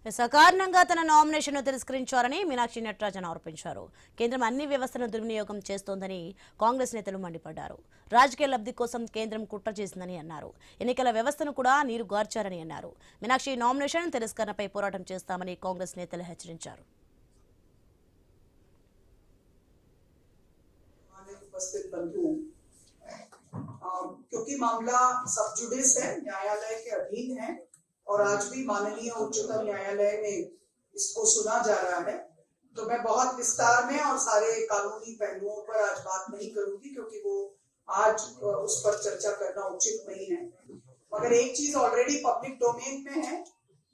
సకారణంగా తన నామినేషన్ను తిరస్కరించారని మీనాక్షి నటరాజన్ ఆరోపించారు. కేంద్రం అన్ని వ్యవస్థలను దుర్వినియోగం చేస్తోందని కాంగ్రెస్ నేతలు మండిపడ్డారు. రాజకీయ లబ్ధి కోసం కేంద్రం కుట్ర చేసిందని అన్నారు. ఎన్నికల వ్యవస్థను కూడా నీరుగార్చారని అన్నారు. మీనాక్షి నామినేషన్ తిరస్కరణపై పోరాటం చేస్తామని కాంగ్రెస్ నేతలు హెచ్చరించారు. क्योंकि मामला सब जुडिस है, न्यायालय के अधीन है और आज भी माननीय उच्चतम न्यायालय में इसको सुना जा रहा है। तो मैं बहुत विस्तार में और सारे कानूनी पहलुओं पर आज बात नहीं करूंगी क्योंकि वो आज उस पर चर्चा करना उचित नहीं है। मगर एक चीज ऑलरेडी पब्लिक डोमेन में है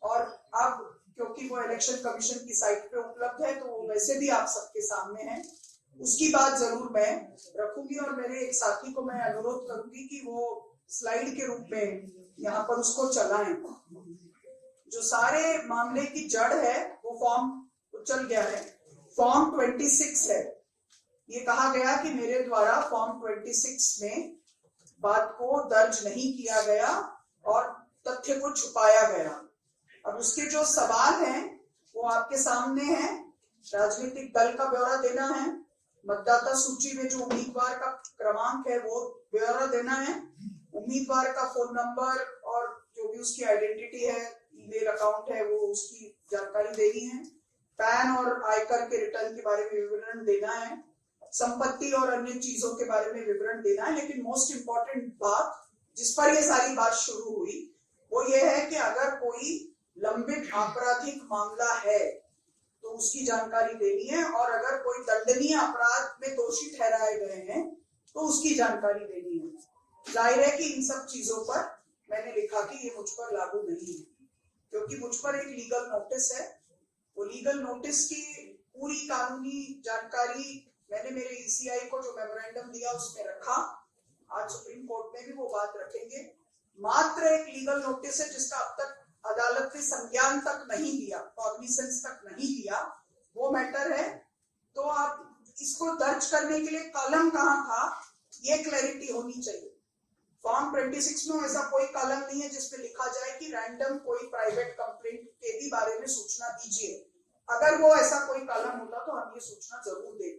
और अब क्योंकि वो इलेक्शन कमीशन की साइट पे उपलब्ध है तो वो वैसे भी आप सबके सामने है, उसकी बात जरूर मैं रखूंगी और मेरे एक साथी को मैं अनुरोध करूंगी कि वो स्लाइड के रूप में यहाँ पर उसको चलाएं। जो सारे मामले की जड़ है वो फॉर्म उछल गया है, फॉर्म 26 है। ये कहा गया कि मेरे द्वारा फॉर्म 26 में बात को दर्ज नहीं किया गया और तथ्य को छुपाया गया। अब उसके जो सवाल हैं वो आपके सामने हैं। राजनीतिक दल का ब्यौरा देना है, मतदाता सूची में जो उम्मीदवार का क्रमांक है वो ब्यौरा देना है, उम्मीदवार का फोन नंबर और जो भी उसकी आइडेंटिटी है, ईमेल अकाउंट है, वो उसकी जानकारी देनी है, पैन और आयकर के रिटर्न के बारे में विवरण देना है, संपत्ति और अन्य चीजों के बारे में विवरण देना है। लेकिन मोस्ट इंपॉर्टेंट बात जिस पर ये सारी बात शुरू हुई वो ये है कि अगर कोई लंबित आपराधिक मामला है तो उसकी जानकारी देनी है और अगर कोई दंडनीय अपराध में दोषी ठहराए गए हैं तो उसकी जानकारी देनी है। जाहिर है कि इन सब चीजों पर मैंने लिखा कि ये मुझ पर लागू नहीं है क्योंकि मुझ पर एक लीगल नोटिस है। वो लीगल नोटिस की पूरी कानूनी जानकारी मैंने मेरे ECI को जो मेमोरेंडम दिया उसमें रखा। आज सुप्रीम कोर्ट में भी वो बात रखेंगे। मात्र एक लीगल नोटिस है जिसका अब तक अदालत ने संज्ञान तक नहीं लिया, कॉग्निसेंस तक नहीं लिया, वो मैटर है। तो आप इसको दर्ज करने के लिए कॉलम कहाँ था ये क्लैरिटी होनी चाहिए। फॉर्म 26 में ऐसा कोई कॉलम नहीं है जिसमें लिखा जाए कि रैंडम कोई प्राइवेट कंप्लेंट के भी बारे में सूचना दीजिए। अगर वो ऐसा कोई कॉलम होता तो हम ये सूचना जरूर देते।